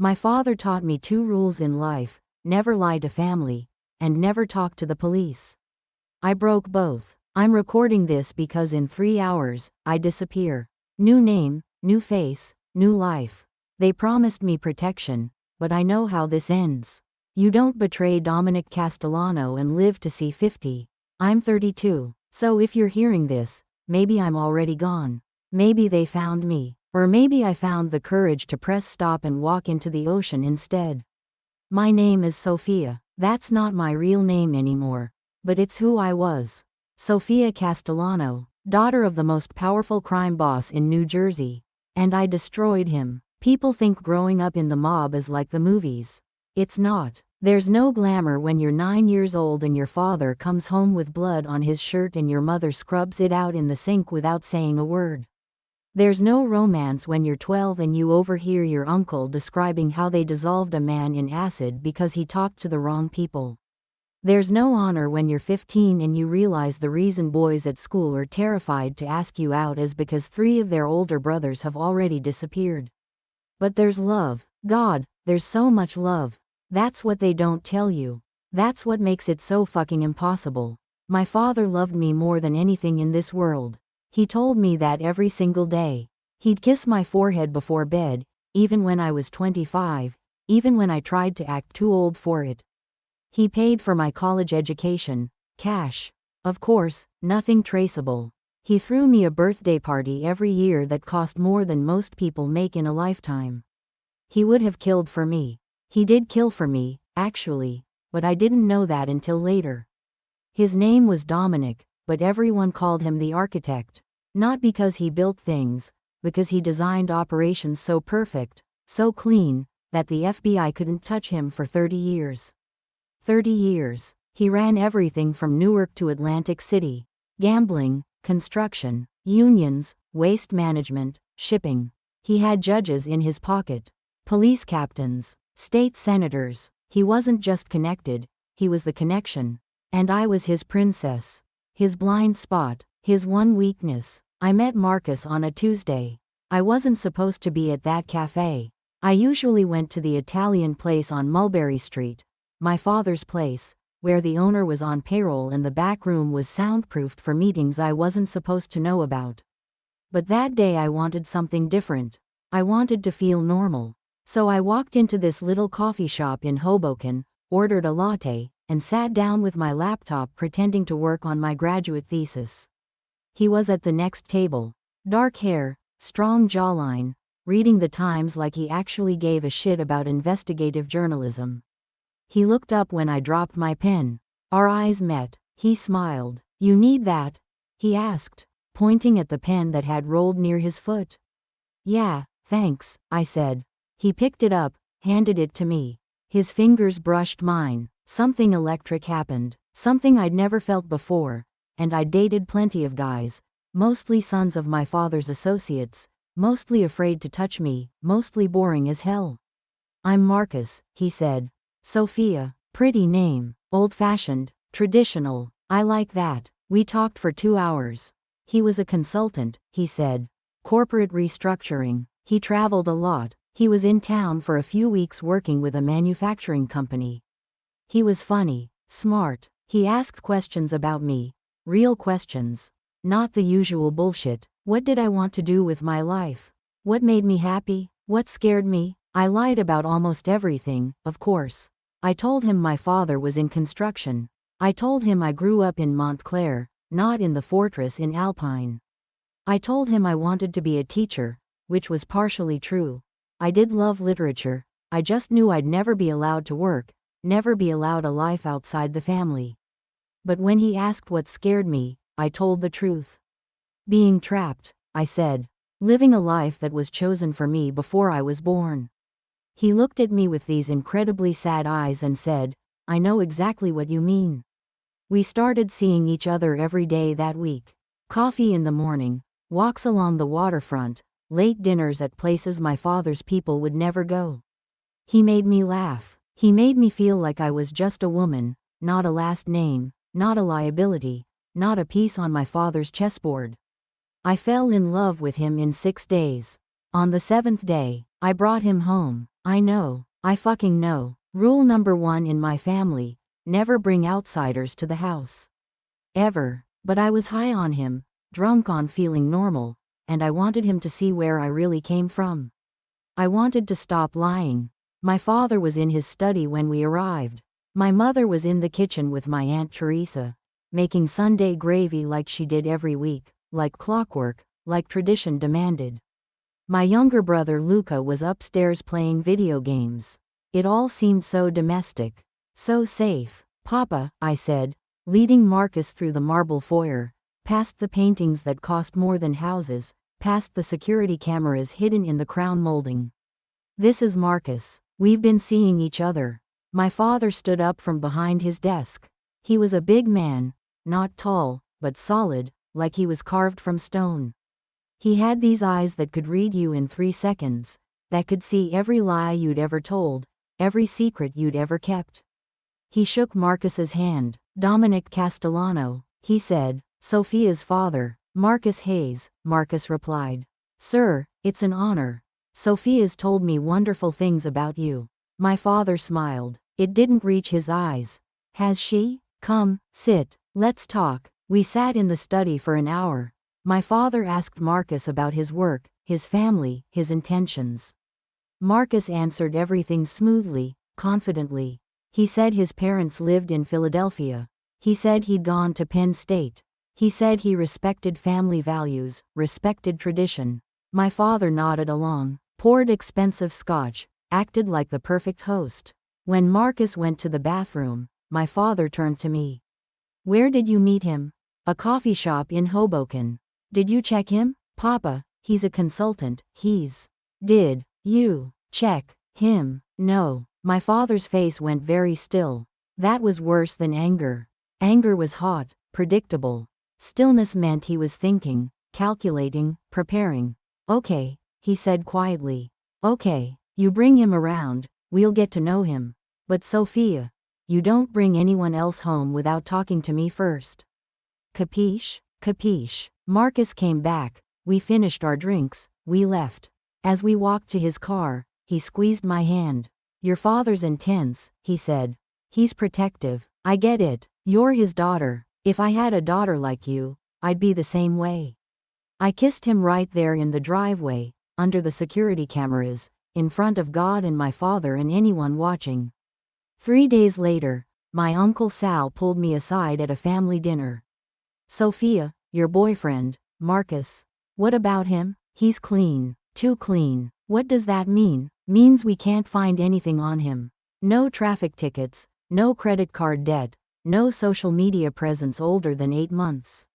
My father taught me 2 rules in life: never lie to family, and never talk to the police. I broke both. I'm recording this because in 3 hours, I disappear. New name, new face, new life. They promised me protection, but I know how this ends. You don't betray Dominic Castellano and live to see 50. I'm 32, so if you're hearing this, maybe I'm already gone. Maybe they found me, or maybe I found the courage to press stop and walk into the ocean instead. My name is Sophia. That's not my real name anymore, but it's who I was. Sophia Castellano, daughter of the most powerful crime boss in New Jersey. And I destroyed him. People think growing up in the mob is like the movies. It's not. There's no glamour when you're 9 years old and your father comes home with blood on his shirt and your mother scrubs it out in the sink without saying a word. There's no romance when you're 12 and you overhear your uncle describing how they dissolved a man in acid because he talked to the wrong people. There's no honor when you're 15 and you realize the reason boys at school are terrified to ask you out is because 3 of their older brothers have already disappeared. But there's love. God, there's so much love. That's what they don't tell you. That's what makes it so fucking impossible. My father loved me more than anything in this world. He told me that every single day. He'd kiss my forehead before bed, even when I was 25, even when I tried to act too old for it. He paid for my college education, cash. Of course, nothing traceable. He threw me a birthday party every year that cost more than most people make in a lifetime. He would have killed for me. He did kill for me, actually, but I didn't know that until later. His name was Dominic, but everyone called him the architect. Not because he built things, because he designed operations so perfect, so clean, that the FBI couldn't touch him for 30 years. 30 years. He ran everything from Newark to Atlantic City. Gambling, construction, unions, waste management, shipping. He had judges in his pocket. Police captains. State senators. He wasn't just connected, he was the connection. And I was his princess. His blind spot, his one weakness. I met Marcus on a Tuesday. I wasn't supposed to be at that cafe. I usually went to the Italian place on Mulberry Street, my father's place, where the owner was on payroll and the back room was soundproofed for meetings I wasn't supposed to know about. But that day I wanted something different. I wanted to feel normal. So I walked into this little coffee shop in Hoboken, ordered a latte, and sat down with my laptop pretending to work on my graduate thesis. He was at the next table. Dark hair, strong jawline, reading the Times like he actually gave a shit about investigative journalism. He looked up when I dropped my pen. Our eyes met. He smiled. "You need that?" he asked, pointing at the pen that had rolled near his foot. "Yeah, thanks," I said. He picked it up, handed it to me. His fingers brushed mine. Something electric happened. Something I'd never felt before. And I'd dated plenty of guys, mostly sons of my father's associates, mostly afraid to touch me, mostly boring as hell. "I'm Marcus," he said. "Sophia, pretty name, old-fashioned, traditional, I like that." We talked for 2 hours. He was a consultant, he said. Corporate restructuring. He traveled a lot. He was in town for a few weeks working with a manufacturing company. He was funny, smart. He asked questions about me. Real questions. Not the usual bullshit. What did I want to do with my life? What made me happy? What scared me? I lied about almost everything, of course. I told him my father was in construction. I told him I grew up in Montclair, not in the fortress in Alpine. I told him I wanted to be a teacher, which was partially true. I did love literature. I just knew I'd never be allowed to work, never be allowed a life outside the family. But when he asked what scared me, I told the truth. Being trapped, I said. Living a life that was chosen for me before I was born. He looked at me with these incredibly sad eyes and said, "I know exactly what you mean." We started seeing each other every day that week. Coffee in the morning, walks along the waterfront, late dinners at places my father's people would never go. He made me laugh. He made me feel like I was just a woman, not a last name, not a liability, not a piece on my father's chessboard. I fell in love with him in 6 days. On the 7th day, I brought him home. I know. I fucking know. Rule number 1 in my family: never bring outsiders to the house. Ever. But I was high on him, drunk on feeling normal, and I wanted him to see where I really came from. I wanted to stop lying. My father was in his study when we arrived. My mother was in the kitchen with my Aunt Teresa, making Sunday gravy like she did every week, like clockwork, like tradition demanded. My younger brother Luca was upstairs playing video games. It all seemed so domestic, so safe. Papa, I said, leading Marcus through the marble foyer, past the paintings that cost more than houses, past the security cameras hidden in the crown molding. This is Marcus. We've been seeing each other. My father stood up from behind his desk. He was a big man, not tall, but solid, like he was carved from stone. He had these eyes that could read you in 3 seconds, that could see every lie you'd ever told, every secret you'd ever kept. He shook Marcus's hand. Dominic Castellano, he said. Sophia's father. Marcus Hayes, Marcus replied. Sir, it's an honor. Sophia's told me wonderful things about you. My father smiled. It didn't reach his eyes. Has she? Come, sit, let's talk. We sat in the study for an hour. My father asked Marcus about his work, his family, his intentions. Marcus answered everything smoothly, confidently. He said his parents lived in Philadelphia. He said he'd gone to Penn State. He said he respected family values, respected tradition. My father nodded along, poured expensive scotch, acted like the perfect host. When Marcus went to the bathroom, my father turned to me. Where did you meet him? A coffee shop in Hoboken. Did you check him? Papa, he's a consultant. Did you check him? No. My father's face went very still. That was worse than anger. Anger was hot, predictable. Stillness meant he was thinking, calculating, preparing. Okay, he said quietly. Okay, you bring him around, we'll get to know him. But Sophia, you don't bring anyone else home without talking to me first. Capiche? Capiche. Marcus came back, we finished our drinks, we left. As we walked to his car, he squeezed my hand. Your father's intense, he said. He's protective. I get it. You're his daughter. If I had a daughter like you, I'd be the same way. I kissed him right there in the driveway, under the security cameras, in front of God and my father and anyone watching. 3 days later, my Uncle Sal pulled me aside at a family dinner. Sophia, your boyfriend, Marcus. What about him? He's clean. Too clean. What does that mean? Means we can't find anything on him. No traffic tickets, no credit card debt, no social media presence older than 8 months.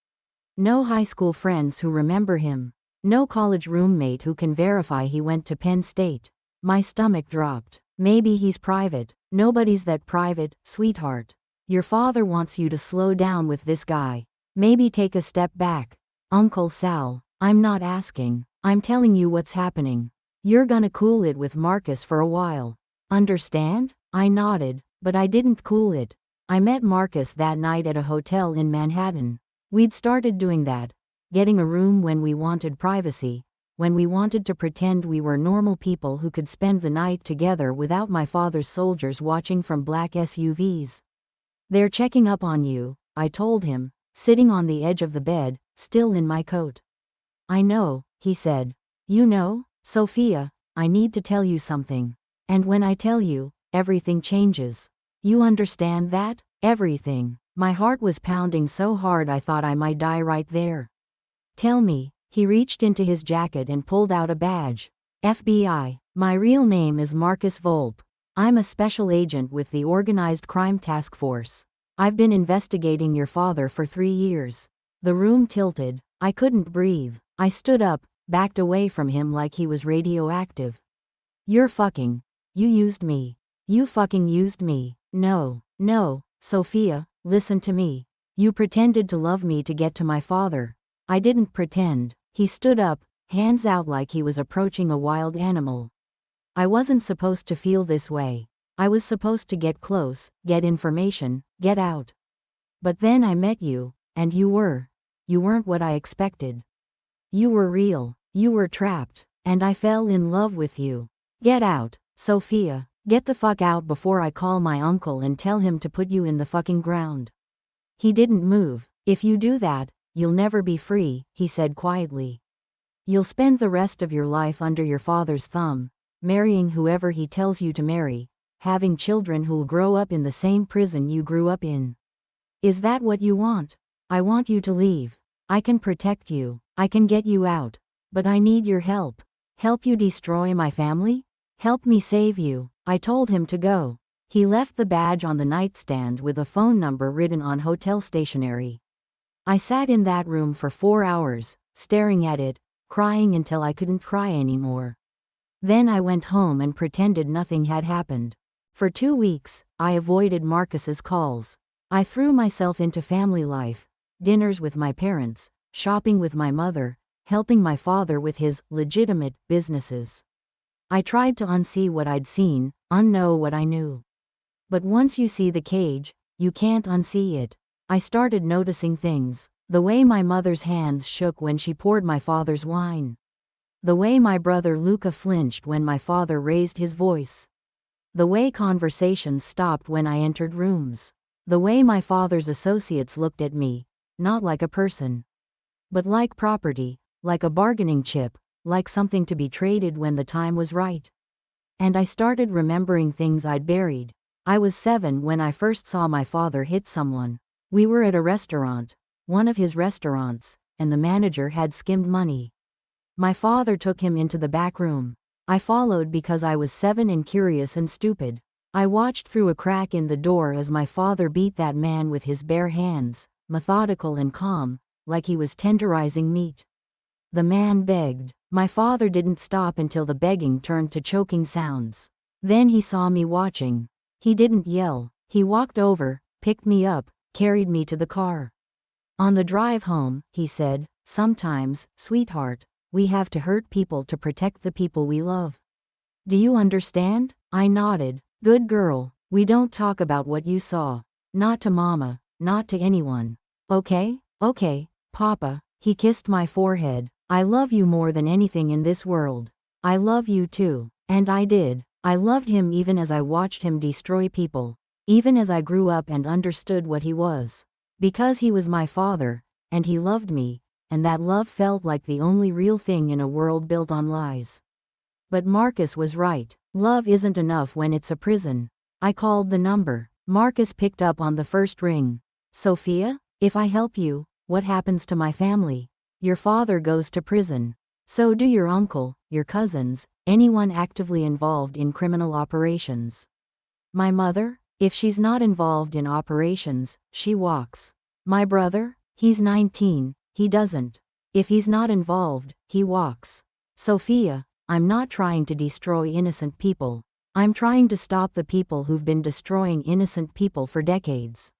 No high school friends who remember him. No college roommate who can verify he went to Penn State. My stomach dropped. Maybe he's private. Nobody's that private, sweetheart. Your father wants you to slow down with this guy. Maybe take a step back. Uncle Sal, I'm not asking. I'm telling you what's happening. You're gonna cool it with Marcus for a while. Understand? I nodded, but I didn't cool it. I met Marcus that night at a hotel in Manhattan. We'd started doing that. Getting a room when we wanted privacy, when we wanted to pretend we were normal people who could spend the night together without my father's soldiers watching from black SUVs. They're checking up on you, I told him, sitting on the edge of the bed, still in my coat. I know, he said. You know, Sophia, I need to tell you something. And when I tell you, everything changes. You understand that? Everything. My heart was pounding so hard I thought I might die right there. Tell me. He reached into his jacket and pulled out a badge. FBI. My real name is Marcus Volpe. I'm a special agent with the Organized Crime Task Force. I've been investigating your father for 3 years. The room tilted. I couldn't breathe. I stood up, backed away from him like he was radioactive. You used me. You fucking used me. No, Sophia, listen to me. You pretended to love me to get to my father. I didn't pretend. He stood up, hands out like he was approaching a wild animal. I wasn't supposed to feel this way. I was supposed to get close, get information, get out. But then I met you, and you weren't what I expected. You were real, you were trapped, and I fell in love with you. Get out. Sophia, get the fuck out before I call my uncle and tell him to put you in the fucking ground. He didn't move. If you do that, you'll never be free, he said quietly. You'll spend the rest of your life under your father's thumb, marrying whoever he tells you to marry, having children who'll grow up in the same prison you grew up in. Is that what you want? I want you to leave. I can protect you. I can get you out. But I need your help. Help you destroy my family? Help me save you. I told him to go. He left the badge on the nightstand with a phone number written on hotel stationery. I sat in that room for 4 hours, staring at it, crying until I couldn't cry anymore. Then I went home and pretended nothing had happened. For 2 weeks, I avoided Marcus's calls. I threw myself into family life, dinners with my parents, shopping with my mother, helping my father with his legitimate businesses. I tried to unsee what I'd seen, unknow what I knew. But once you see the cage, you can't unsee it. I started noticing things. The way my mother's hands shook when she poured my father's wine. The way my brother Luca flinched when my father raised his voice. The way conversations stopped when I entered rooms. The way my father's associates looked at me, not like a person, but like property, like a bargaining chip, like something to be traded when the time was right. And I started remembering things I'd buried. I was 7 when I first saw my father hit someone. We were at a restaurant, one of his restaurants, and the manager had skimmed money. My father took him into the back room. I followed because I was 7 and curious and stupid. I watched through a crack in the door as my father beat that man with his bare hands, methodical and calm, like he was tenderizing meat. The man begged. My father didn't stop until the begging turned to choking sounds. Then he saw me watching. He didn't yell. He walked over, picked me up, carried me to the car. On the drive home, he said, "Sometimes, sweetheart, we have to hurt people to protect the people we love. Do you understand?" I nodded. "Good girl. We don't talk about what you saw. Not to Mama, not to anyone. Okay? Okay, Papa." He kissed my forehead. "I love you more than anything in this world. I love you too." And I did. I loved him even as I watched him destroy people. Even as I grew up and understood what he was. Because he was my father, and he loved me, and that love felt like the only real thing in a world built on lies. But Marcus was right. Love isn't enough when it's a prison. I called the number. Marcus picked up on the first ring. "Sophia, if I help you, what happens to my family? Your father goes to prison. So do your uncle, your cousins, anyone actively involved in criminal operations. My mother, if she's not involved in operations, she walks. My brother, he's 19, he doesn't. If he's not involved, he walks. Sophia, I'm not trying to destroy innocent people. I'm trying to stop the people who've been destroying innocent people for decades.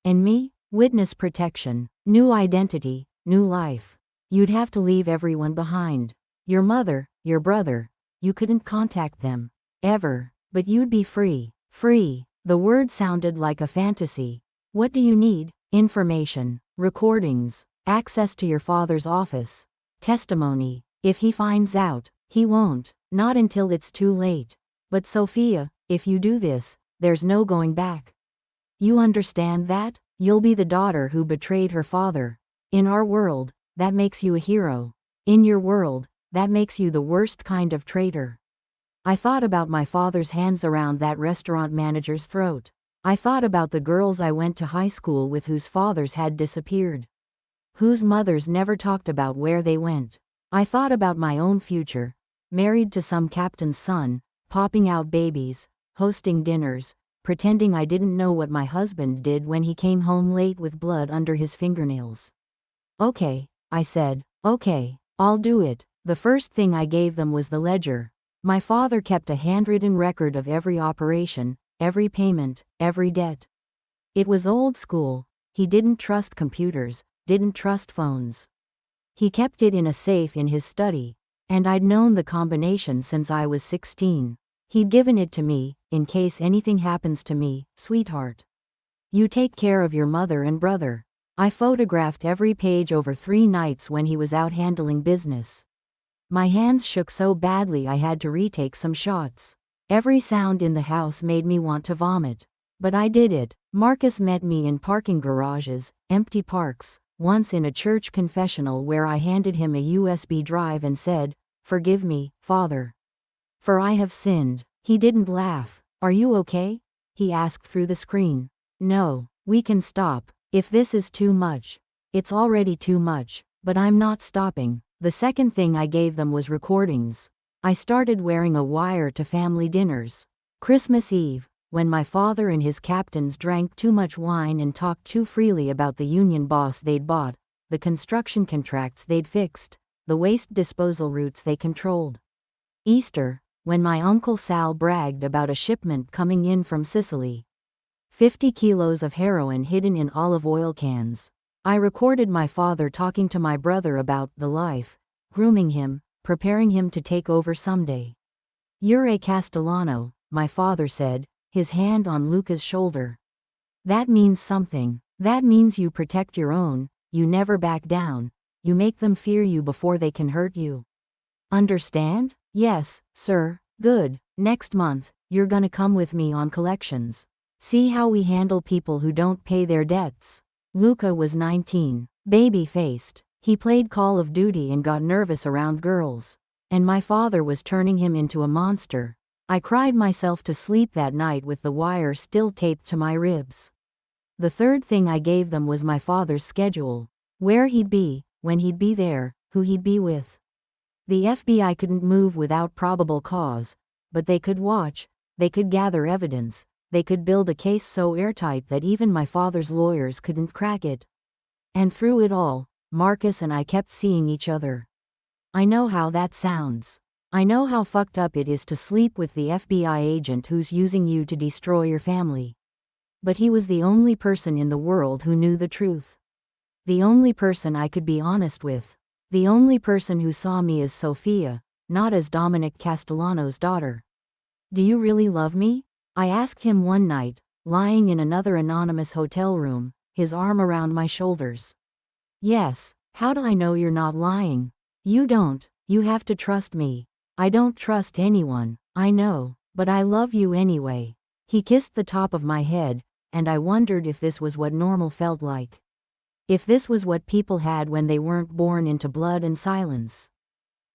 And me? Witness protection, new identity, new life. You'd have to leave everyone behind. Your mother, your brother, you couldn't contact them. Ever. But you'd be free. Free. The word sounded like a fantasy. What do you need? Information, recordings, access to your father's office, testimony. If he finds out, he won't. Not until it's too late. But Sophia, if you do this, there's no going back. You understand that? You'll be the daughter who betrayed her father. In our world, that makes you a hero. In your world, that makes you the worst kind of traitor. I thought about my father's hands around that restaurant manager's throat. I thought about the girls I went to high school with whose fathers had disappeared. Whose mothers never talked about where they went. I thought about my own future. Married to some captain's son, popping out babies, hosting dinners, pretending I didn't know what my husband did when he came home late with blood under his fingernails. "Okay," I said. "Okay, I'll do it." The first thing I gave them was the ledger. My father kept a handwritten record of every operation, every payment, every debt. It was old school. He didn't trust computers, didn't trust phones. He kept it in a safe in his study, and I'd known the combination since I was 16. He'd given it to me, "In case anything happens to me, sweetheart. You take care of your mother and brother." I photographed every page over 3 nights when he was out handling business. My hands shook so badly I had to retake some shots. Every sound in the house made me want to vomit. But I did it. Marcus met me in parking garages, empty parks, once in a church confessional where I handed him a USB drive and said, "Forgive me, Father. For I have sinned." He didn't laugh. "Are you okay?" he asked through the screen. "No, we can stop. If this is too much." "It's already too much, but I'm not stopping." The second thing I gave them was recordings. I started wearing a wire to family dinners. Christmas Eve, when my father and his captains drank too much wine and talked too freely about the union boss they'd bought, the construction contracts they'd fixed, the waste disposal routes they controlled. Easter, when my Uncle Sal bragged about a shipment coming in from Sicily. 50 kilos of heroin hidden in olive oil cans. I recorded my father talking to my brother about the life, grooming him, preparing him to take over someday. "You're a Castellano," my father said, his hand on Luca's shoulder. "That means something. That means you protect your own, you never back down, you make them fear you before they can hurt you. Understand?" "Yes, sir." "Good. Next month, you're gonna come with me on collections. See how we handle people who don't pay their debts." Luca was 19, baby-faced. He played Call of Duty and got nervous around girls. And my father was turning him into a monster. I cried myself to sleep that night with the wire still taped to my ribs. The third thing I gave them was my father's schedule. Where he'd be, when he'd be there, who he'd be with. The FBI couldn't move without probable cause, but they could watch, they could gather evidence, they could build a case so airtight that even my father's lawyers couldn't crack it. And through it all, Marcus and I kept seeing each other. I know how that sounds. I know how fucked up it is to sleep with the FBI agent who's using you to destroy your family. But he was the only person in the world who knew the truth. The only person I could be honest with. The only person who saw me as Sophia, not as Dominic Castellano's daughter. "Do you really love me?" I asked him one night, lying in another anonymous hotel room, his arm around my shoulders. "Yes." "How do I know you're not lying?" "You don't. You have to trust me." "I don't trust anyone, I know, but I love you anyway." He kissed the top of my head, and I wondered if this was what normal felt like. If this was what people had when they weren't born into blood and silence.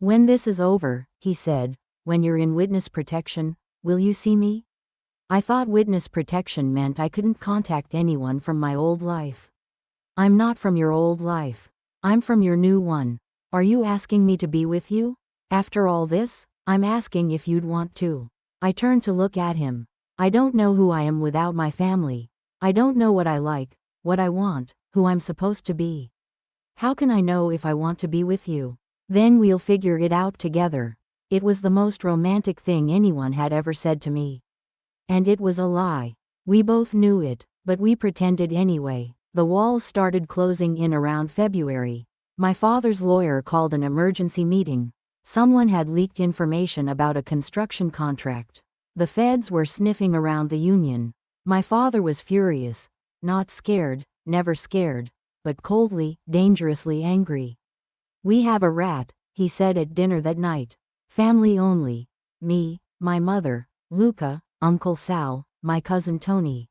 "When this is over," he said, "when you're in witness protection, will you see me?" I thought witness protection meant I couldn't contact anyone from my old life. "I'm not from your old life. I'm from your new one. Are you asking me to be with you? After all this, I'm asking if you'd want to." I turned to look at him. I don't know who I am without my family. I don't know what I like, what I want, who I'm supposed to be. How can I know if I want to be with you? Then we'll figure it out together. It was the most romantic thing anyone had ever said to me. And it was a lie. We both knew it, but we pretended anyway. The walls started closing in around February. My father's lawyer called an emergency meeting. Someone had leaked information about a construction contract. The feds were sniffing around the union. My father was furious, not scared, never scared, but coldly, dangerously angry. "We have a rat," he said at dinner that night. "Family only. Me, my mother, Luca, Uncle Sal, my cousin Tony."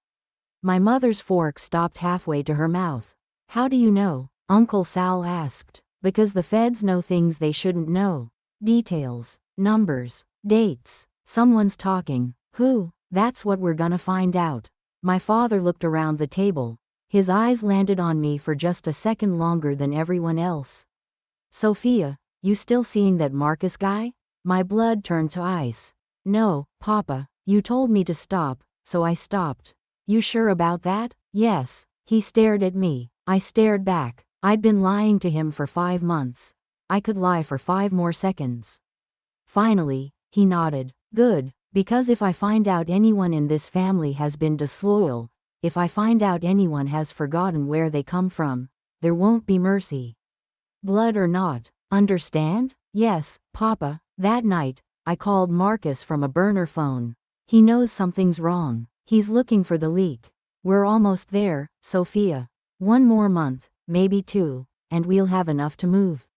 My mother's fork stopped halfway to her mouth. "How do you know?" Uncle Sal asked. "Because the feds know things they shouldn't know. Details, numbers, dates. Someone's talking. Who? That's what we're gonna find out." My father looked around the table. His eyes landed on me for just a second longer than everyone else. "Sophia, you still seeing that Marcus guy?" My blood turned to ice. "No, Papa, you told me to stop, so I stopped." "You sure about that?" "Yes." He stared at me. I stared back. I'd been lying to him for 5 months. I could lie for 5 more seconds. Finally, he nodded. "Good, because if I find out anyone in this family has been disloyal, if I find out anyone has forgotten where they come from, there won't be mercy. Blood or not, understand?" "Yes, Papa." That night, I called Marcus from a burner phone. "He knows something's wrong. He's looking for the leak. We're almost there, Sophia. 1 more month, maybe 2, and we'll have enough to move."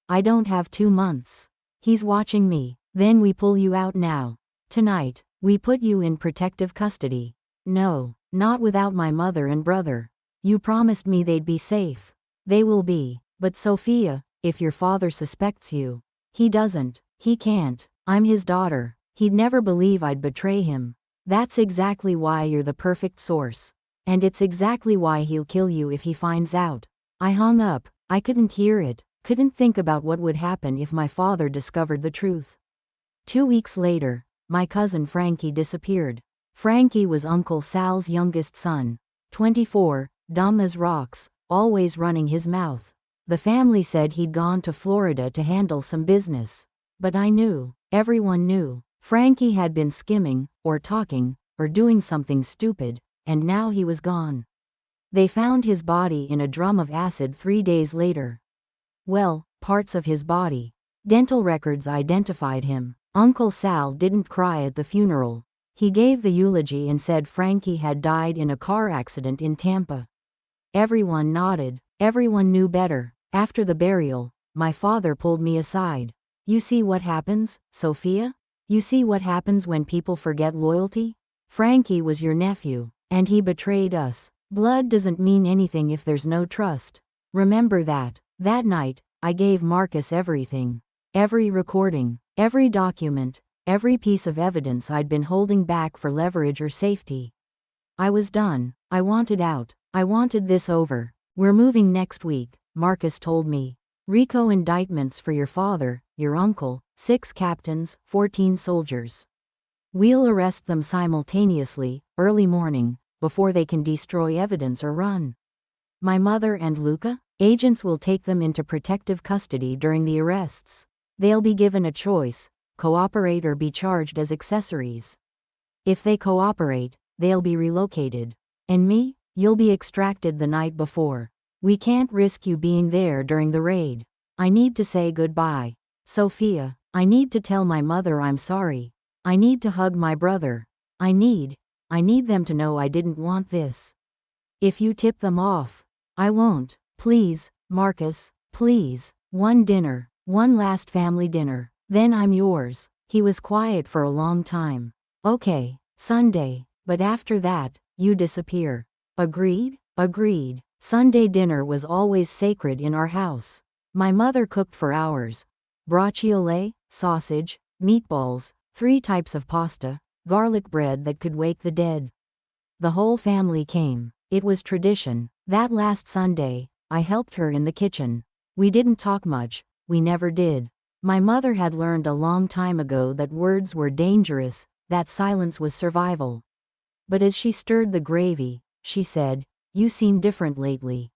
"I don't have 2 months. He's watching me." "Then we pull you out now. Tonight." We put you in protective custody. No, not without my mother and brother. You promised me they'd be safe. They will be. But Sophia, if your father suspects you. He doesn't. He can't. I'm his daughter. He'd never believe I'd betray him. That's exactly why you're the perfect source. And it's exactly why he'll kill you if he finds out. I hung up. I couldn't hear it, couldn't think about what would happen if my father discovered the truth. 2 weeks later, my cousin Frankie disappeared. Frankie was Uncle Sal's youngest son. 24, dumb as rocks, always running his mouth. The family said he'd gone to Florida to handle some business. But I knew, everyone knew, Frankie had been skimming, or talking, or doing something stupid, and now he was gone. They found his body in a drum of acid 3 days later. Well, parts of his body. Dental records identified him. Uncle Sal didn't cry at the funeral. He gave the eulogy and said Frankie had died in a car accident in Tampa. Everyone nodded. Everyone knew better. After the burial, my father pulled me aside. You see what happens, Sophia? You see what happens when people forget loyalty? Frankie was your nephew, and he betrayed us. Blood doesn't mean anything if there's no trust. Remember that. That night, I gave Marcus everything. Every recording, every document, every piece of evidence I'd been holding back for leverage or safety. I was done. I wanted out. I wanted this over. We're moving next week, Marcus told me. RICO indictments for your father, your uncle, 6 captains, 14 soldiers. We'll arrest them simultaneously, early morning, before they can destroy evidence or run. My mother and Luca? Agents will take them into protective custody during the arrests. They'll be given a choice, cooperate or be charged as accessories. If they cooperate, they'll be relocated. And me? You'll be extracted the night before. We can't risk you being there during the raid. I need to say goodbye. Sophia, I need to tell my mother I'm sorry. I need to hug my brother. I need them to know I didn't want this. If you tip them off, I won't. Please, Marcus, please. One dinner, one last family dinner, then I'm yours. He was quiet for a long time. Okay, Sunday, but after that, you disappear. Agreed? Agreed. Sunday dinner was always sacred in our house. My mother cooked for hours. Braciole, sausage, meatballs, 3 types of pasta, garlic bread that could wake the dead. The whole family came. It was tradition. That last Sunday, I helped her in the kitchen. We didn't talk much. We never did. My mother had learned a long time ago that words were dangerous, that silence was survival. But as she stirred the gravy, she said, "You seem different lately."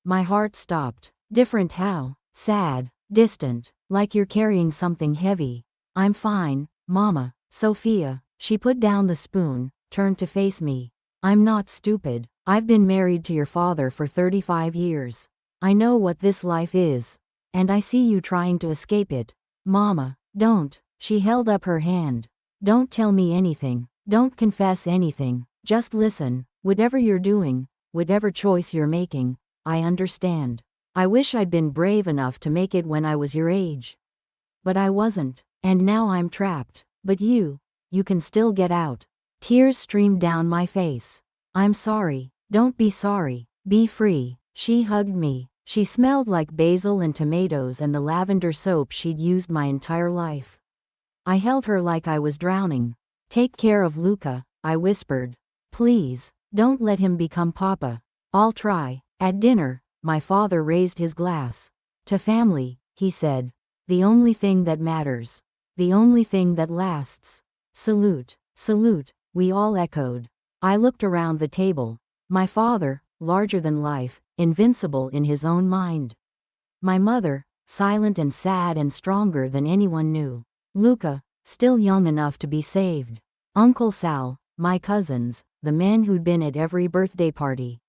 My heart stopped. Different how? Sad, distant, like you're carrying something heavy. I'm fine, Mama. Sophia. She put down the spoon, turned to face me. I'm not stupid. I've been married to your father for 35 years. I know what this life is. And I see you trying to escape it. Mama, don't. She held up her hand. Don't tell me anything. Don't confess anything. Just listen. Whatever you're doing, whatever choice you're making, I understand. I wish I'd been brave enough to make it when I was your age. But I wasn't. And now I'm trapped. But you can still get out. Tears streamed down my face. I'm sorry. Don't be sorry. Be free. She hugged me. She smelled like basil and tomatoes and the lavender soap she'd used my entire life. I held her like I was drowning. Take care of Luca, I whispered. Please, don't let him become Papa. I'll try. At dinner, my father raised his glass. To family, he said. The only thing that matters. The only thing that lasts. Salute, salute, we all echoed. I looked around the table. My father, larger than life, invincible in his own mind. My mother, silent and sad and stronger than anyone knew. Luca, still young enough to be saved. Uncle Sal, my cousins, the men who'd been at every birthday party.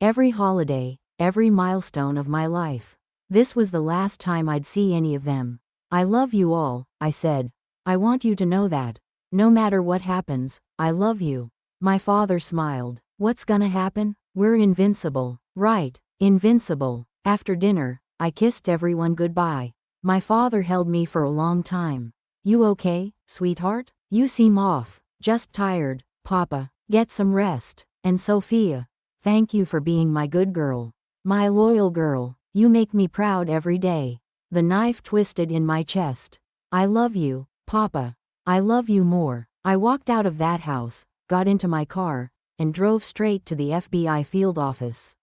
Every holiday, every milestone of my life. This was the last time I'd see any of them. I love you all, I said. I want you to know that. No matter what happens, I love you. My father smiled. What's gonna happen? We're invincible. Right, invincible. After dinner, I kissed everyone goodbye. My father held me for a long time. You okay, sweetheart? You seem off. Just tired, Papa. Get some rest. And Sophia, thank you for being my good girl. My loyal girl. You make me proud every day. The knife twisted in my chest. I love you, Papa. I love you more. I walked out of that house, got into my car, and drove straight to the FBI field office.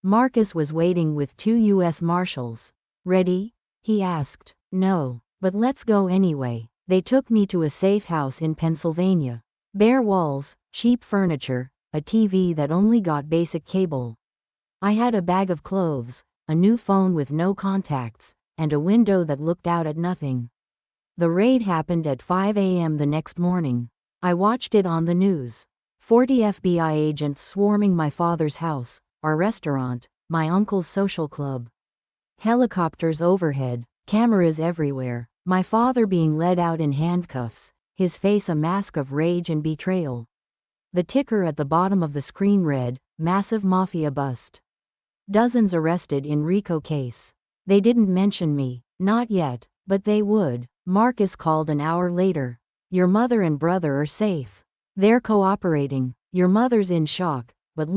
Marcus was waiting with 2 U.S. Marshals. Ready? He asked. No, but let's go anyway. They took me to a safe house in Pennsylvania. Bare walls, cheap furniture, a TV that only got basic cable. I had a bag of clothes, a new phone with no contacts, and a window that looked out at nothing. The raid happened at 5 a.m. the next morning. I watched it on the news. 40 FBI agents swarming my father's house, our restaurant, my uncle's social club. Helicopters overhead, cameras everywhere, my father being led out in handcuffs, his face a mask of rage and betrayal. The ticker at the bottom of the screen read, "Massive Mafia bust. Dozens arrested in RICO case." They didn't mention me, not yet, but they would. Marcus called an hour later. "Your mother and brother are safe. They're cooperating. Your mother's in shock, but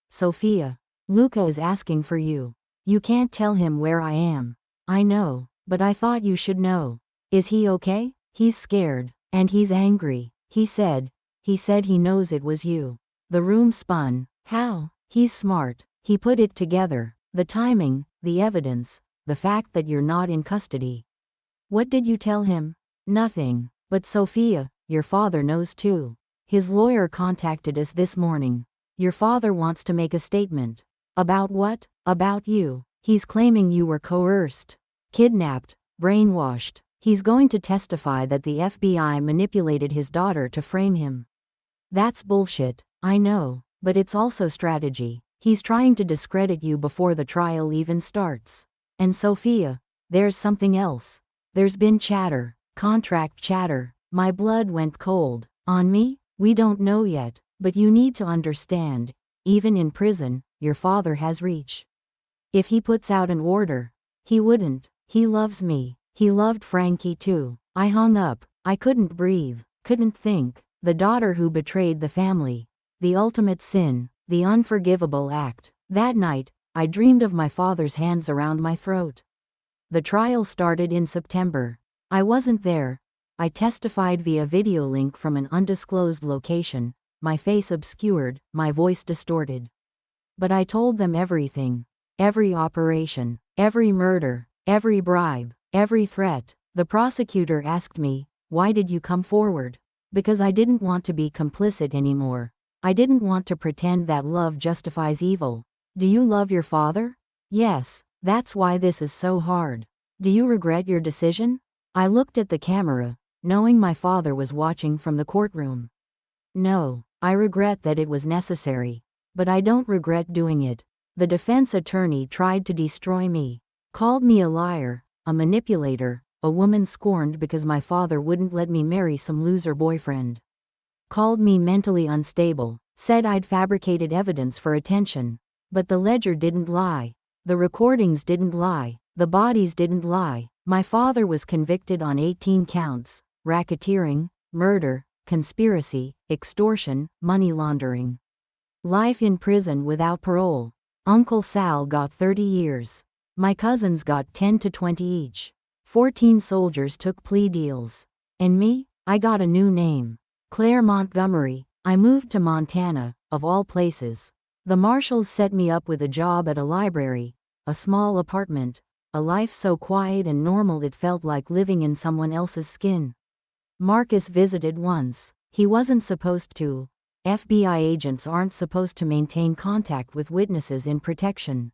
Sophia, Luca is asking for you. You can't tell him where I am." "I know, but I thought you should know." "Is he okay?" "He's scared, and he's angry. He said he knows it was you." The room spun. "How?" "He's smart. He put it together. The timing, the evidence, the fact that you're not in custody." "What did you tell him?" "Nothing. But Sophia, your father knows too. His lawyer contacted us this morning. Your father wants to make a statement." "About what?" "About you. He's claiming you were coerced, kidnapped, brainwashed. He's going to testify that the FBI manipulated his daughter to frame him." "That's bullshit." "I know, but it's also strategy. He's trying to discredit you before the trial even starts." "And Sophia, there's something else. There's been chatter, contract chatter." My blood went cold. "On me?" "We don't know yet, but you need to understand, even in prison, your father has reach. If he puts out an order." "He wouldn't. He loves me. He loved Frankie too." I hung up. I couldn't breathe, couldn't think. The daughter who betrayed the family. The ultimate sin, the unforgivable act. That night, I dreamed of my father's hands around my throat. The trial started in September. I wasn't there. I testified via video link from an undisclosed location, my face obscured, my voice distorted. But I told them everything. Every operation, every murder, every bribe, every threat. The prosecutor asked me, "Why did you come forward?" "Because I didn't want to be complicit anymore. I didn't want to pretend that love justifies evil." "Do you love your father?" "Yes, that's why this is so hard." "Do you regret your decision?" I looked at the camera, knowing my father was watching from the courtroom. "No, I regret that it was necessary. But I don't regret doing it." The defense attorney tried to destroy me. Called me a liar, a manipulator, a woman scorned because my father wouldn't let me marry some loser boyfriend. Called me mentally unstable, said I'd fabricated evidence for attention. But the ledger didn't lie. The recordings didn't lie. The bodies didn't lie. My father was convicted on 18 counts: racketeering, murder, conspiracy, extortion, money laundering. Life in prison without parole. Uncle Sal got 30 years. My cousins got 10 to 20 each. 14 soldiers took plea deals. And me? I got a new name. Claire Montgomery. I moved to Montana, of all places. The marshals set me up with a job at a library, a small apartment, a life so quiet and normal it felt like living in someone else's skin. Marcus visited once. He wasn't supposed to. FBI agents aren't supposed to maintain contact with witnesses in protection.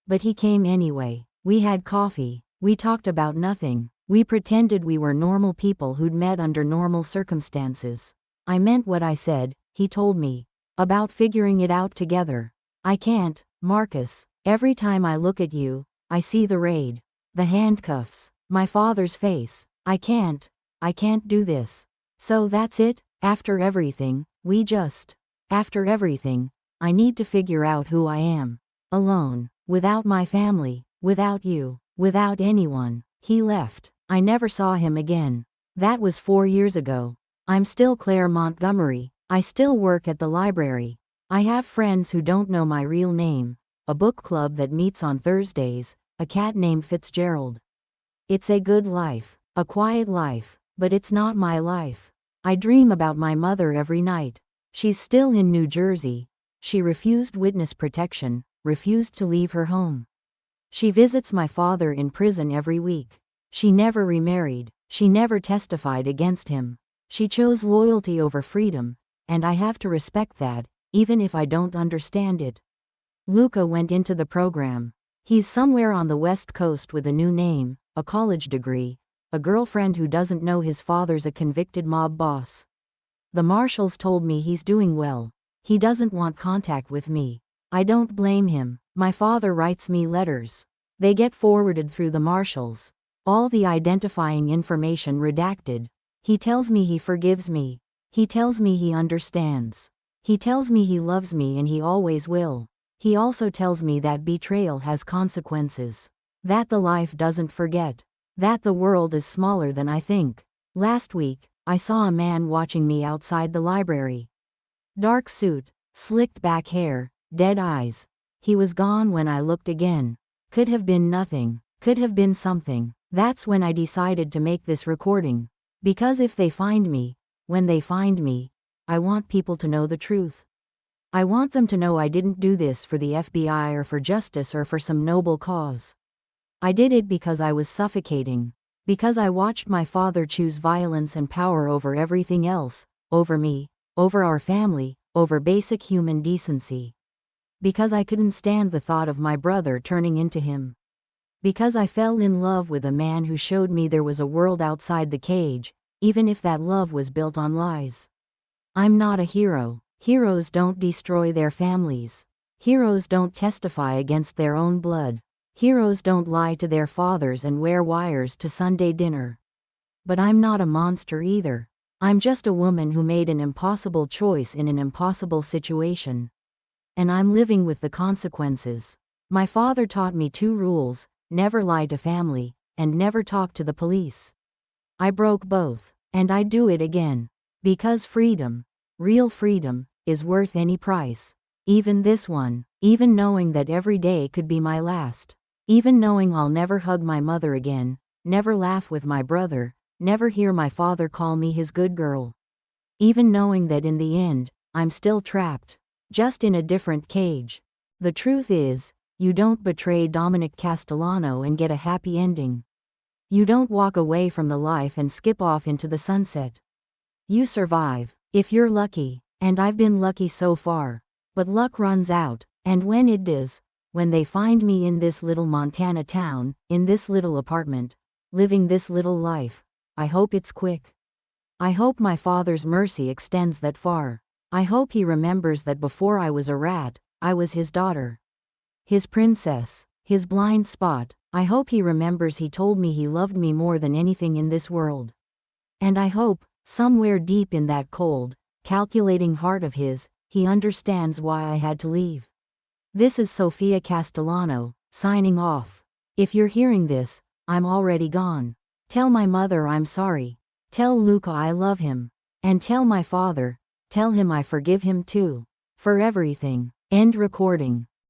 But he came anyway. We had coffee. We talked about nothing. We pretended we were normal people who'd met under normal circumstances. I meant what I said, he told me. About figuring it out together. "I can't, Marcus. Every time I look at you, I see the raid. The handcuffs. My father's face. I can't do this." "So that's it? After everything, after everything, I need to figure out who I am. Alone, without my family, without you, without anyone." He left. I never saw him again. That was 4 years ago. I'm still Claire Montgomery. I still work at the library. I have friends who don't know my real name, a book club that meets on Thursdays, a cat named Fitzgerald. It's a good life, a quiet life, but it's not my life. I dream about my mother every night. She's still in New Jersey. She refused witness protection, refused to leave her home. She visits my father in prison every week. She never remarried. She never testified against him. She chose loyalty over freedom, and I have to respect that, even if I don't understand it. Luca went into the program. He's somewhere on the West Coast with a new name, a college degree, a girlfriend who doesn't know his father's a convicted mob boss. The marshals told me he's doing well. He doesn't want contact with me. I don't blame him. My father writes me letters. They get forwarded through the marshals. All the identifying information redacted. He tells me he forgives me. He tells me he understands. He tells me he loves me and he always will. He also tells me that betrayal has consequences. That the life doesn't forget. That the world is smaller than I think. Last week, I saw a man watching me outside the library. Dark suit, slicked back hair, dead eyes. He was gone when I looked again. Could have been nothing. Could have been something. That's when I decided to make this recording. Because if they find me, when they find me, I want people to know the truth. I want them to know I didn't do this for the FBI or for justice or for some noble cause. I did it because I was suffocating. Because I watched my father choose violence and power over everything else, over me, over our family, over basic human decency. Because I couldn't stand the thought of my brother turning into him. Because I fell in love with a man who showed me there was a world outside the cage, even if that love was built on lies. I'm not a hero. Heroes don't destroy their families. Heroes don't testify against their own blood. Heroes don't lie to their fathers and wear wires to Sunday dinner. But I'm not a monster either. I'm just a woman who made an impossible choice in an impossible situation. And I'm living with the consequences. My father taught me 2 rules: never lie to family, and never talk to the police. I broke both, and I'd do it again. Because freedom, real freedom, is worth any price. Even this one. Even knowing that every day could be my last. Even knowing I'll never hug my mother again, never laugh with my brother, never hear my father call me his good girl. Even knowing that in the end, I'm still trapped. Just in a different cage. The truth is, you don't betray Dominic Castellano and get a happy ending. You don't walk away from the life and skip off into the sunset. You survive, if you're lucky, and I've been lucky so far. But luck runs out, and when it does, when they find me in this little Montana town, in this little apartment, living this little life, I hope it's quick. I hope my father's mercy extends that far. I hope he remembers that before I was a rat, I was his daughter. His princess, his blind spot. I hope he remembers he told me he loved me more than anything in this world. And I hope, somewhere deep in that cold, calculating heart of his, he understands why I had to leave. This is Sophia Castellano, signing off. If you're hearing this, I'm already gone. Tell my mother I'm sorry. Tell Luca I love him. And tell my father, tell him I forgive him too. For everything. End recording.